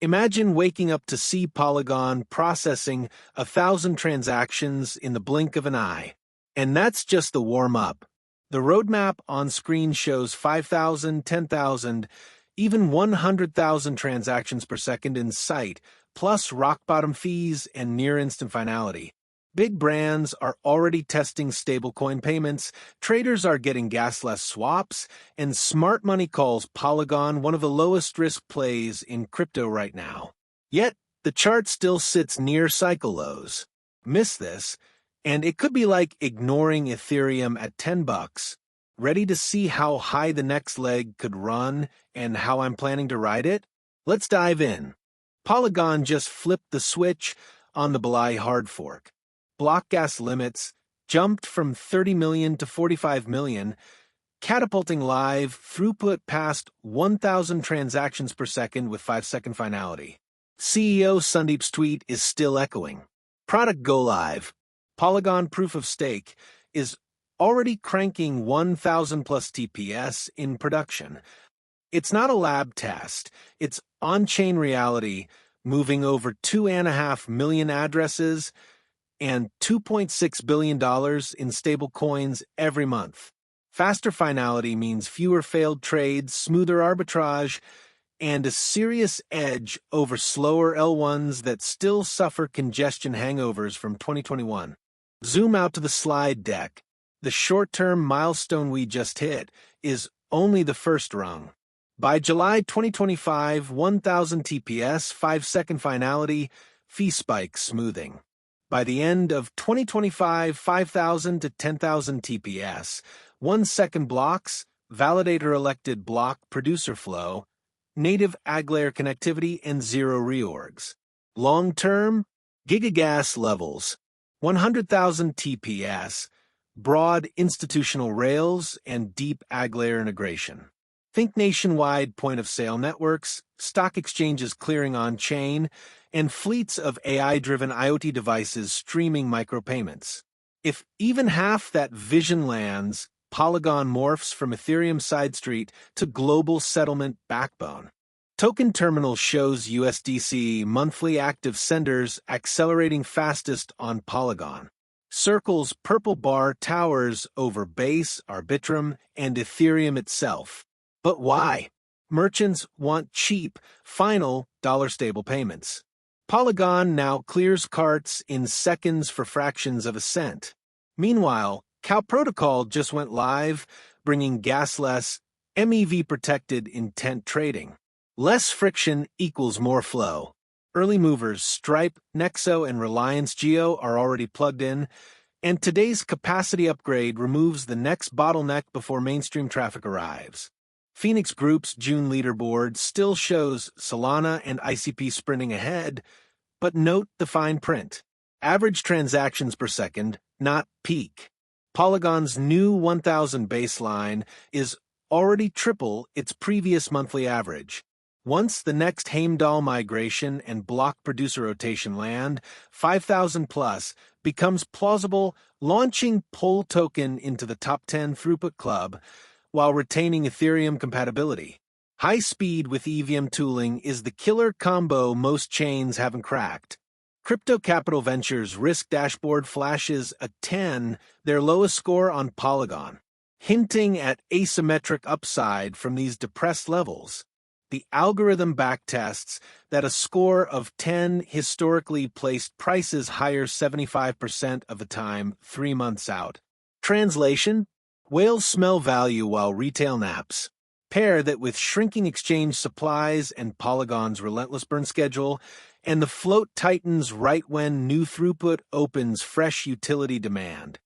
Imagine waking up to see Polygon processing 1,000 transactions in the blink of an eye. And that's just the warm-up. The roadmap on screen shows 5,000, 10,000, even 100,000 transactions per second in sight, plus rock-bottom fees and near-instant finality. Big brands are already testing stablecoin payments, traders are getting gasless swaps, and smart money calls Polygon one of the lowest-risk plays in crypto right now. Yet, the chart still sits near cycle lows. Miss this, and it could be like ignoring Ethereum at $10. Ready to see how high the next leg could run and how I'm planning to ride it? Let's dive in. Polygon just flipped the switch on the Bhilai hard fork. Block gas limits jumped from 30 million to 45 million, catapulting live throughput past 1,000 transactions per second with 5-second finality. CEO Sandeep's tweet is still echoing. Product go live. Polygon Proof of Stake is already cranking 1,000 plus TPS in production. It's not a lab test. It's on-chain reality, moving over 2.5 million addresses and $2.6 billion in stablecoins every month. Faster finality means fewer failed trades, smoother arbitrage, and a serious edge over slower L1s that still suffer congestion hangovers from 2021. Zoom out to the slide deck. The short-term milestone we just hit is only the first rung. By July 2025, 1,000 TPS, 5-second finality, fee spike smoothing. By the end of 2025, 5,000 to 10,000 TPS, 1-second blocks, validator-elected block producer flow, native ag layer connectivity, and zero reorgs. Long-term, Gigagas levels, 100,000 TPS, broad institutional rails, and deep ag layer integration. Think nationwide point-of-sale networks, stock exchanges clearing on-chain, and fleets of AI-driven IoT devices streaming micropayments. If even half that vision lands, Polygon morphs from Ethereum side street to global settlement backbone. Token Terminal shows USDC monthly active senders accelerating fastest on Polygon. Circle's purple bar towers over Base, Arbitrum, and Ethereum itself. But why? Merchants want cheap, final, dollar-stable payments. Polygon now clears carts in seconds for fractions of a cent. Meanwhile, Cow Protocol just went live, bringing gasless, MEV-protected intent trading. Less friction equals more flow. Early movers Stripe, Nexo, and Reliance Geo are already plugged in, and today's capacity upgrade removes the next bottleneck before mainstream traffic arrives. Phoenix Group's June leaderboard still shows Solana and ICP sprinting ahead, but note the fine print. Average transactions per second, not peak. Polygon's new 1,000 baseline is already triple its previous monthly average. Once the next Heimdall migration and block producer rotation land, 5,000 plus becomes plausible, launching POL token into the top 10 throughput club while retaining Ethereum compatibility. High speed with EVM tooling is the killer combo most chains haven't cracked. Crypto Capital Ventures risk dashboard flashes a 10, their lowest score on Polygon, hinting at asymmetric upside from these depressed levels. The algorithm backtests that a score of 10 historically placed prices higher 75% of the time 3 months out. Translation: whales smell value while retail naps. Pair that with shrinking exchange supplies and Polygon's relentless burn schedule, and the float tightens right when new throughput opens fresh utility demand.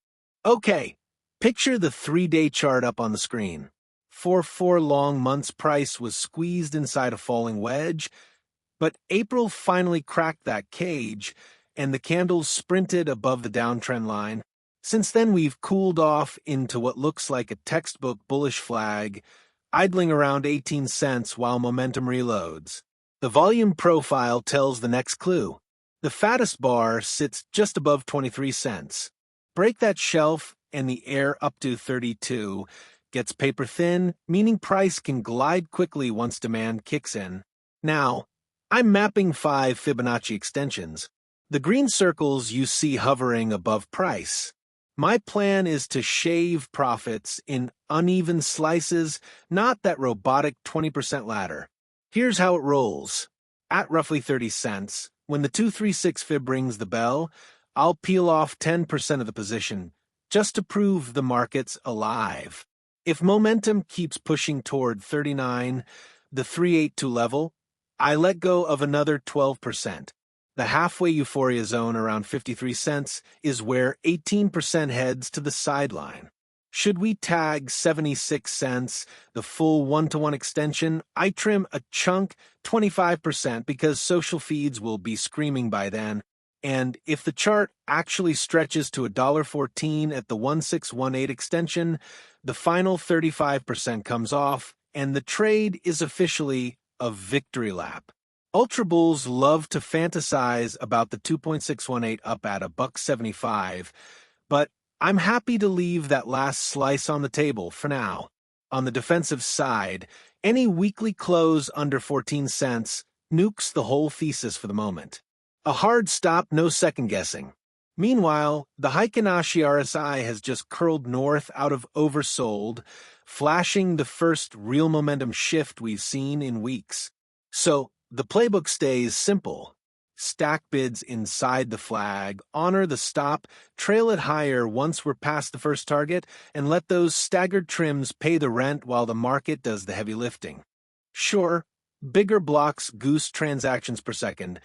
Okay, picture the 3-day chart up on the screen. For 4 long months price was squeezed inside a falling wedge, but April finally cracked that cage, and the candles sprinted above the downtrend line. Since then we've cooled off into what looks like a textbook bullish flag, idling around 18 cents while momentum reloads. The volume profile tells the next clue. The fattest bar sits just above 23 cents. Break that shelf and the air up to 32 gets paper thin, meaning price can glide quickly once demand kicks in. Now, I'm mapping 5 Fibonacci extensions. The green circles you see hovering above price. My plan is to shave profits in uneven slices, not that robotic 20% ladder. Here's how it rolls. At roughly 30 cents, when the 236 fib rings the bell, I'll peel off 10% of the position, just to prove the market's alive. If momentum keeps pushing toward 39, the 382 level, I let go of another 12%. The halfway euphoria zone around 53 cents is where 18% heads to the sideline. Should we tag 76 cents, the full 1-to-1 extension, I trim a chunk 25% because social feeds will be screaming by then. And if the chart actually stretches to $1.14 at the 1618 extension, the final 35% comes off, and the trade is officially a victory lap. Ultra bulls love to fantasize about the 2.618 up at $1.75, but I'm happy to leave that last slice on the table for now. On the defensive side, any weekly close under 14 cents nukes the whole thesis for the moment. A hard stop, no second guessing. Meanwhile, the Heikinashi RSI has just curled north out of oversold, flashing the first real momentum shift we've seen in weeks. So, the playbook stays simple. Stack bids inside the flag, honor the stop, trail it higher once we're past the first target, and let those staggered trims pay the rent while the market does the heavy lifting. Sure, bigger blocks goose transactions per second,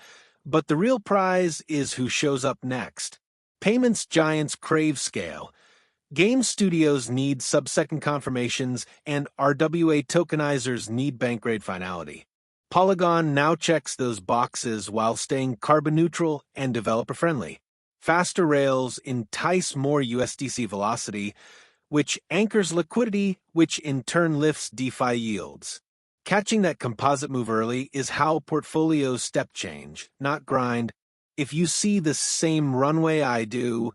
but the real prize is who shows up next. Payments giants crave scale. Game studios need sub-second confirmations, and RWA tokenizers need bank-grade finality. Polygon now checks those boxes while staying carbon neutral and developer-friendly. Faster rails entice more USDC velocity, which anchors liquidity, which in turn lifts DeFi yields. Catching that composite move early is how portfolios step change, not grind. If you see the same runway I do,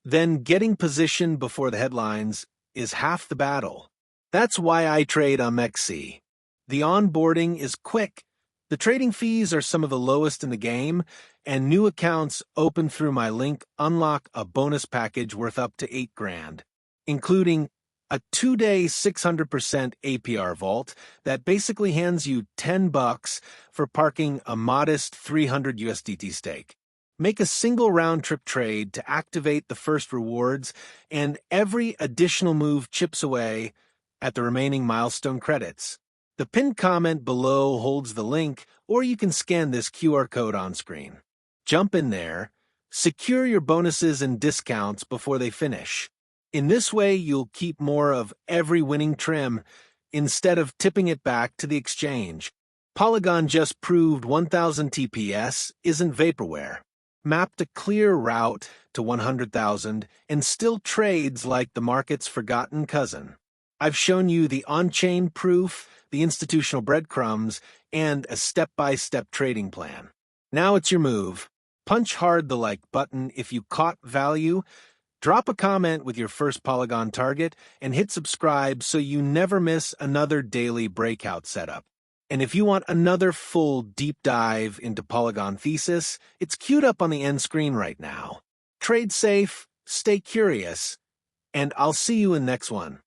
then getting positioned before the headlines is half the battle. That's why I trade on MEXC. The onboarding is quick. The trading fees are some of the lowest in the game, and new accounts open through my link unlock a bonus package worth up to $8,000, including a 2-day 600% APR vault that basically hands you $10 for parking a modest 300 USDT stake. Make a single round-trip trade to activate the first rewards, and every additional move chips away at the remaining milestone credits. The pinned comment below holds the link, or you can scan this QR code on screen. Jump in there, secure your bonuses and discounts before they finish. In this way, you'll keep more of every winning trim instead of tipping it back to the exchange. Polygon just proved 1000 TPS isn't vaporware. Mapped a clear route to 100,000 and still trades like the market's forgotten cousin. I've shown you the on-chain proof, the institutional breadcrumbs, and a step-by-step trading plan. Now it's your move. Punch hard the like button if you caught value, drop a comment with your first Polygon target, and hit subscribe so you never miss another daily breakout setup. And if you want another full deep dive into Polygon thesis, it's queued up on the end screen right now. Trade safe, stay curious, and I'll see you in the next one.